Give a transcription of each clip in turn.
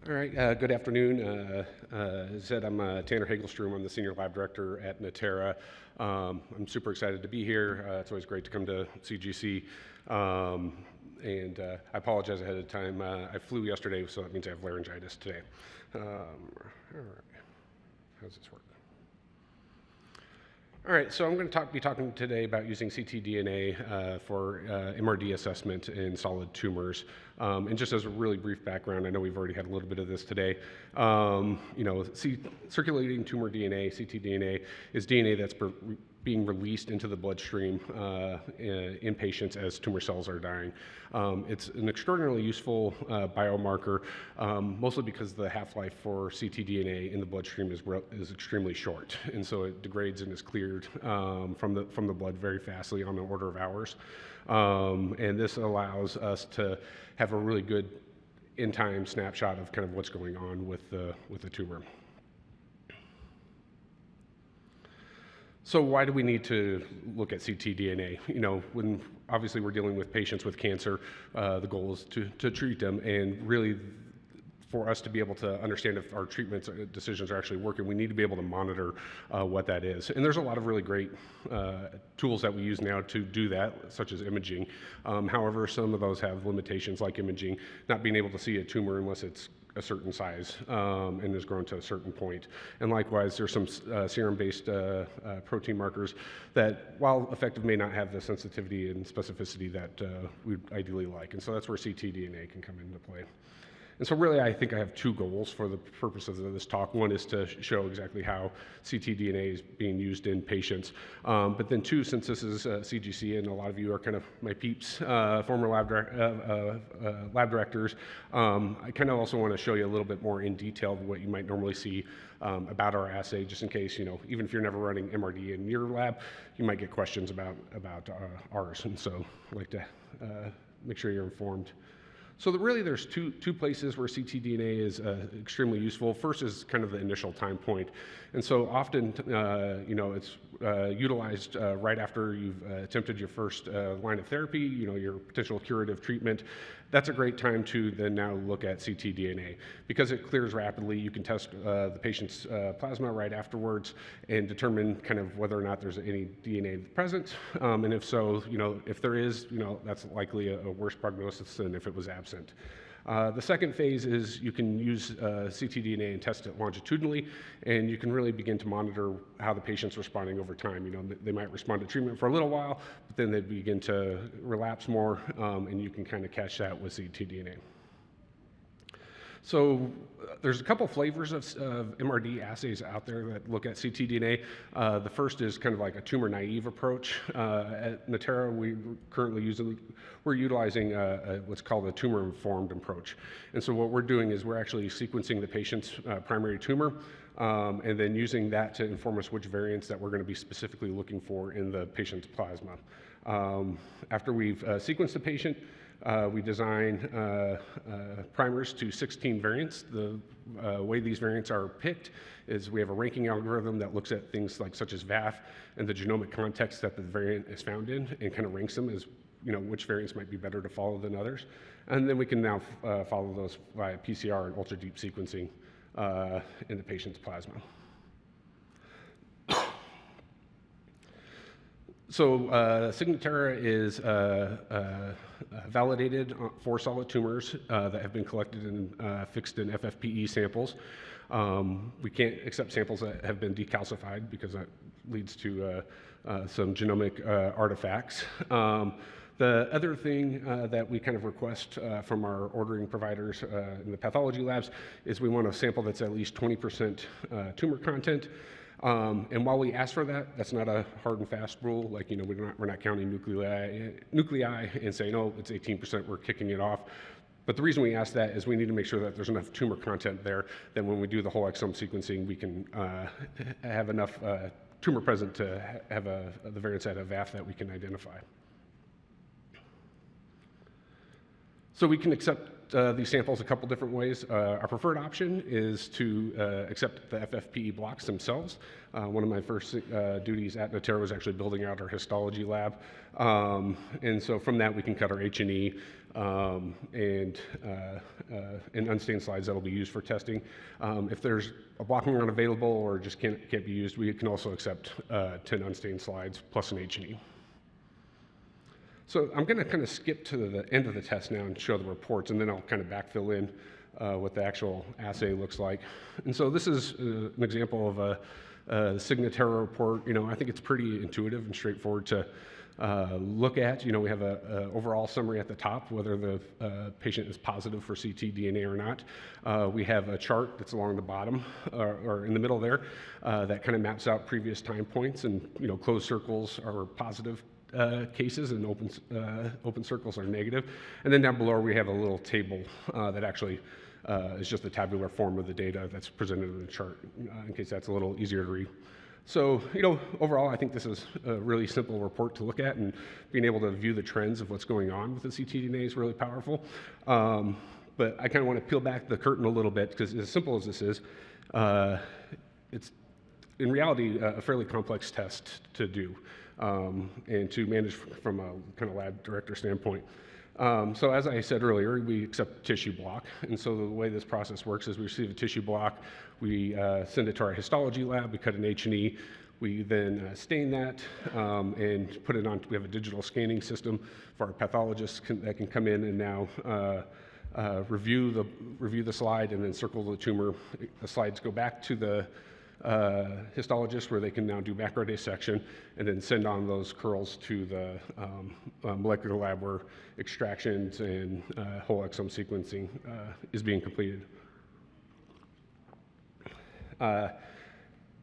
All right, good afternoon. As I said, I'm Tanner Hagelstrom. I'm the Senior Lab Director at Natera. I'm super excited to be here. It's always great to come to CGC. I apologize ahead of time. I flew yesterday, so that means I have laryngitis today. All right, how's this work? All right, so I'm going to be talking today about using ctDNA for MRD assessment in solid tumors. And just as a really brief background, I know we've already had a little bit of this today. Circulating tumor DNA, ctDNA, is DNA that's being released into the bloodstream in patients as tumor cells are dying. It's an extraordinarily useful biomarker, mostly because the half-life for ctDNA in the bloodstream is extremely short, and so it degrades and is cleared from the blood very fastly on the order of hours. And this allows us to have a really good in-time snapshot of kind of what's going on with the tumor. So why do we need to look at ctDNA? You know, when obviously we're dealing with patients with cancer, the goal is to treat them, and really for us to be able to understand if our treatment decisions are actually working, we need to be able to monitor what that is. And there's a lot of really great tools that we use now to do that, such as imaging. However, some of those have limitations, like imaging, not being able to see a tumor unless it's a certain size and has grown to a certain point. And likewise, there's some serum-based protein markers that, while effective, may not have the sensitivity and specificity that we'd ideally like. And so that's where ctDNA can come into play. And so really, I think I have two goals for the purposes of this talk. One is to show exactly how ctDNA is being used in patients. But then two, since this is CGC and a lot of you are kind of my peeps, former lab directors, I kind of also want to show you a little bit more in detail of what you might normally see about our assay, just in case, you know, even if you're never running MRD in your lab, you might get questions about ours. And so I'd like to make sure you're informed. So really there's two places where ctDNA is extremely useful. First is kind of the initial time point. And so often, it's utilized right after you've attempted your first line of therapy, your potential curative treatment. That's a great time to then now look at ctDNA. Because it clears rapidly, you can test the patient's plasma right afterwards and determine kind of whether or not there's any DNA present. And if so, if there is, that's likely a worse prognosis than if it was absent. The second phase is you can use ctDNA and test it longitudinally, and you can really begin to monitor how the patient's responding over time. They might respond to treatment for a little while, but then they begin to relapse more, and you can kind of catch that with ctDNA. So there's a couple flavors of MRD assays out there that look at ctDNA. The first is kind of like a tumor-naive approach. At Natera, we're utilizing what's called a tumor-informed approach. And so what we're doing is we're actually sequencing the patient's primary tumor, and then using that to inform us which variants that we're going to be specifically looking for in the patient's plasma. After we've sequenced the patient, we design primers to 16 variants. The way these variants are picked is we have a ranking algorithm that looks at things such as VAF and the genomic context that the variant is found in, and kind of ranks them as which variants might be better to follow than others. And then we can now follow those via PCR and ultra-deep sequencing in the patient's plasma. So Natera is validated for solid tumors that have been collected and fixed in FFPE samples. We can't accept samples that have been decalcified because that leads to some genomic artifacts. The other thing that we kind of request from our ordering providers in the pathology labs is we want a sample that's at least 20% tumor content. And while we ask for that, that's not a hard and fast rule. We're not counting nuclei and saying, oh, it's 18%, we're kicking it off. But the reason we ask that is we need to make sure that there's enough tumor content there that when we do the whole exome sequencing, we can have enough tumor present to have the variants at a VAF that we can identify. So we can accept these samples a couple different ways. Our preferred option is to accept the FFPE blocks themselves. One of my first duties at Natera was actually building out our histology lab. And so from that, we can cut our H&E and unstained slides that will be used for testing. If there's a blocking run available or just can't be used, we can also accept 10 unstained slides plus an H&E. So I'm going to kind of skip to the end of the test now and show the reports, and then I'll kind of backfill in what the actual assay looks like. And so this is an example of a Signatera report. I think it's pretty intuitive and straightforward to look at. We have an overall summary at the top, whether the patient is positive for ctDNA or not. We have a chart that's along the bottom or in the middle there that kind of maps out previous time points, and closed circles are positive cases and open circles are negative. And then down below we have a little table that actually is just the tabular form of the data that's presented in the chart, in case that's a little easier to read. So, overall, I think this is a really simple report to look at, and being able to view the trends of what's going on with the ctDNA is really powerful. But I kind of want to peel back the curtain a little bit, because as simple as this is, it's in reality a fairly complex test to do and to manage from a kind of lab director standpoint. So as I said earlier, we accept tissue block, and so the way this process works is we receive a tissue block, we send it to our histology lab, we cut an H&E, we then stain that and put it on. We have a digital scanning system for our pathologists that can come in and now review the slide and then circle the tumor. The slides go back to the histologist, where they can now do macro dissection and then send on those curls to the molecular lab, where extractions and whole exome sequencing is being completed.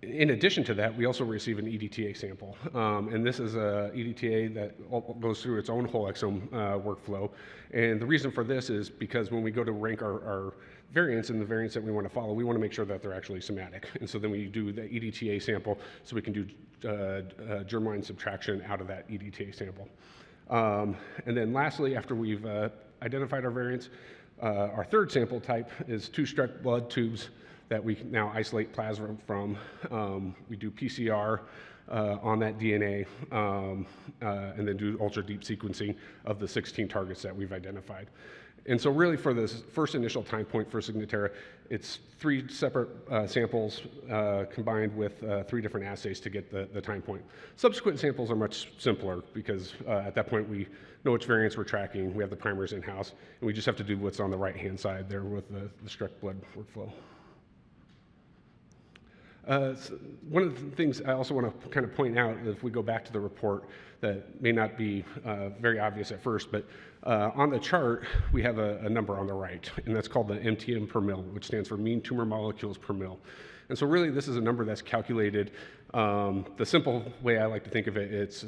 In addition to that, we also receive an EDTA sample, and this is a EDTA that goes through its own whole exome workflow. And the reason for this is because when we go to rank our variants and the variants that we want to follow, we want to make sure that they're actually somatic. And so then we do the EDTA sample, so we can do germline subtraction out of that EDTA sample. And then lastly, after we've identified our variants, our third sample type is 2 strep blood tubes that we now isolate plasma from. We do PCR on that DNA and then do ultra deep sequencing of the 16 targets that we've identified. And so really for this first initial time point for Signatera, it's 3 separate samples combined with 3 different assays to get the time point. Subsequent samples are much simpler, because at that point we know which variants we're tracking, we have the primers in-house, and we just have to do what's on the right-hand side there with the strep blood workflow. So one of the things I also want to kind of point out, if we go back to the report, that may not be very obvious at first, but on the chart we have a number on the right, and that's called the MTM per mil, which stands for mean tumor molecules per mil. And so really this is a number that's calculated. The simple way I like to think of it, it's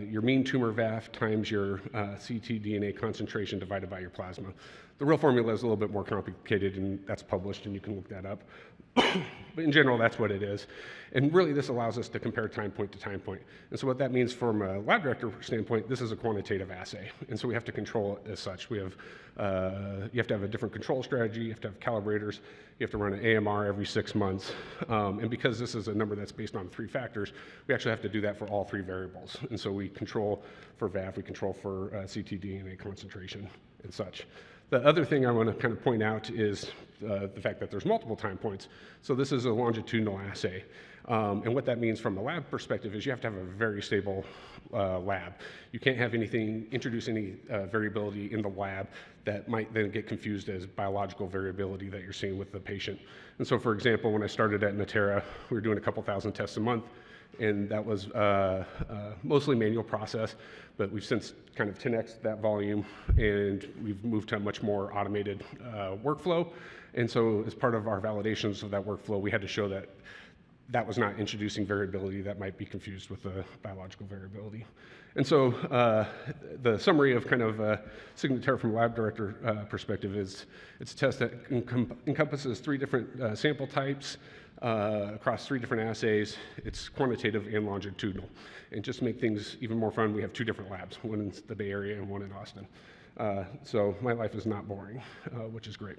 your mean tumor VAF times your ctDNA concentration divided by your plasma. The real formula is a little bit more complicated, and that's published, and you can look that up. But in general, that's what it is. And really, this allows us to compare time point to time point. And so what that means from a lab director standpoint, this is a quantitative assay. And so we have to control it as such. We have, you have to have a different control strategy, you have to have calibrators, you have to run an AMR every 6 months. And because this is a number that's based on 3 factors, we actually have to do that for all 3 variables. And so we control for VAF, we control for ctDNA concentration and such. The other thing I want to kind of point out is the fact that there's multiple time points. So this is a longitudinal assay. And what that means from a lab perspective is you have to have a very stable lab. You can't have introduce any variability in the lab that might then get confused as biological variability that you're seeing with the patient. And so, for example, when I started at Natera, we were doing a couple thousand tests a month, and that was mostly manual process, but we've since kind of 10x that volume, and we've moved to a much more automated workflow. And so as part of our validations of that workflow, we had to show that that was not introducing variability that might be confused with the biological variability. And so the summary of kind of Signatera from a lab director perspective is it's a test that encompasses 3 different sample types across 3 different assays. It's quantitative and longitudinal. And just to make things even more fun, we have 2 different labs, one in the Bay Area and one in Austin. So my life is not boring, which is great.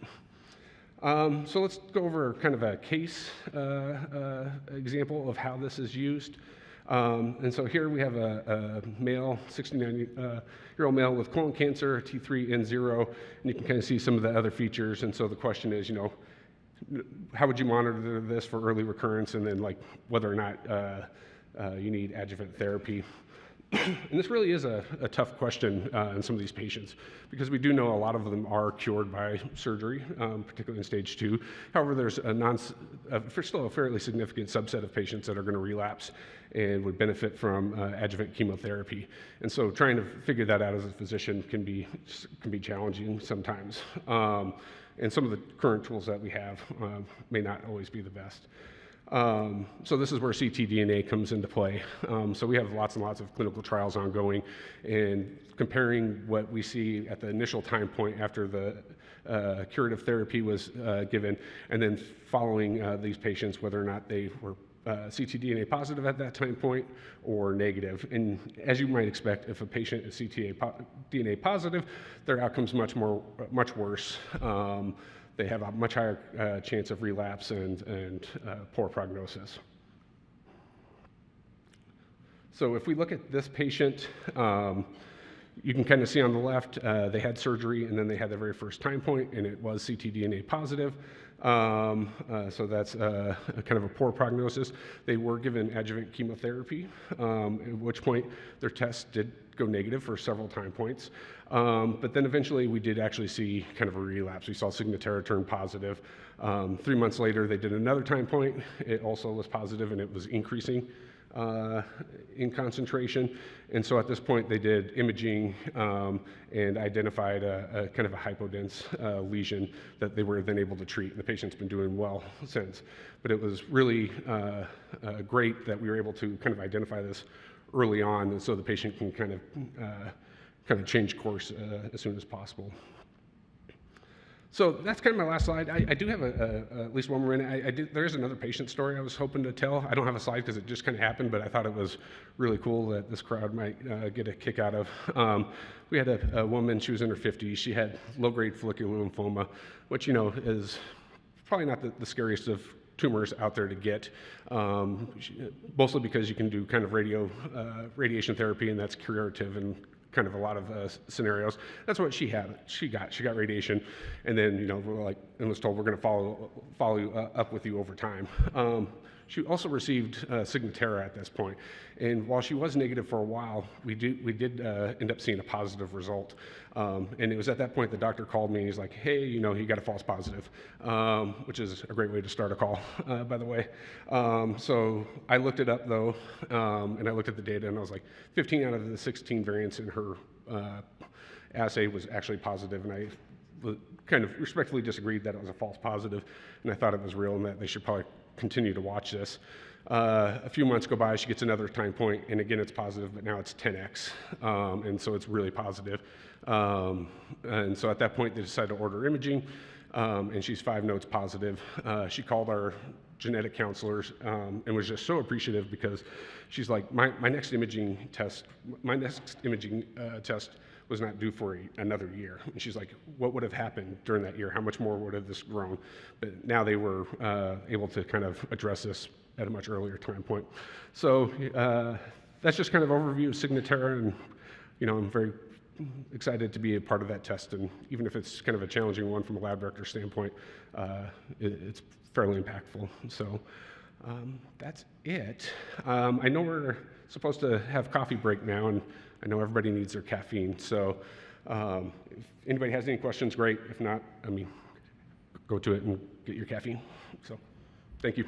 So let's go over kind of a case example of how this is used. And so here we have a male, 69-year-old male with colon cancer, T3N0, and you can kind of see some of the other features. And so the question is, how would you monitor this for early recurrence, and then like whether or not you need adjuvant therapy? And this really is a tough question in some of these patients, because we do know a lot of them are cured by surgery, particularly in stage 2. However, there's still a fairly significant subset of patients that are going to relapse and would benefit from adjuvant chemotherapy. And so trying to figure that out as a physician can be challenging sometimes. And some of the current tools that we have may not always be the best. So this is where ctDNA comes into play. So we have lots and lots of clinical trials ongoing, and comparing what we see at the initial time point after the curative therapy was given, and then following these patients, whether or not they were ctDNA positive at that time point or negative. And as you might expect, if a patient is ctDNA positive, their outcome's much worse. They have a much higher chance of relapse and poor prognosis. So if we look at this patient, you can kind of see on the left, they had surgery and then they had their very first time point, and it was ctDNA positive. So that's kind of a poor prognosis. They were given adjuvant chemotherapy, at which point their test did go negative for several time points. But then eventually we did actually see kind of a relapse. We saw Natera turn positive. 3 months later, they did another time point. It also was positive, and it was increasing in concentration. And so at this point, they did imaging and identified a kind of a hypodense lesion that they were then able to treat. And the patient's been doing well since. But it was really great that we were able to kind of identify this early on, and so the patient can kind of change course as soon as possible. So that's kind of my last slide. I do have at least one more minute. There is another patient story I was hoping to tell. I don't have a slide because it just kind of happened, but I thought it was really cool that this crowd might get a kick out of. We had a woman, she was in her 50s. She had low-grade follicular lymphoma, which is probably not the scariest of tumors out there to get, mostly because you can do kind of radiation therapy, and that's curative in kind of a lot of scenarios. That's what she had. She got radiation, and then we're like, and was told we're going to follow you up with you over time. She also received Natera at this point, and while she was negative for a while, we did end up seeing a positive result. And it was at that point the doctor called me and he's like, hey, you got a false positive, which is a great way to start a call, by the way. So I looked it up though, and I looked at the data, and I was like, 15 out of the 16 variants in her assay was actually positive, and I kind of respectfully disagreed that it was a false positive, and I thought it was real and that they should probably continue to watch this. A few months go by, she gets another time point, and again it's positive, but now it's 10x, and so it's really positive. And so at that point they decided to order imaging, and she's 5 nodes positive. She called our genetic counselors and was just so appreciative, because she's like, my next imaging test was not due for another year. And she's like, what would have happened during that year? How much more would have this grown? But now they were able to kind of address this at a much earlier time point. So that's just kind of overview of Signatera, and I'm very excited to be a part of that test. And even if it's kind of a challenging one from a lab director standpoint, it's fairly impactful. So that's it. I know we're supposed to have coffee break now, and I know everybody needs their caffeine. So if anybody has any questions, great. If not, go to it and get your caffeine. So thank you.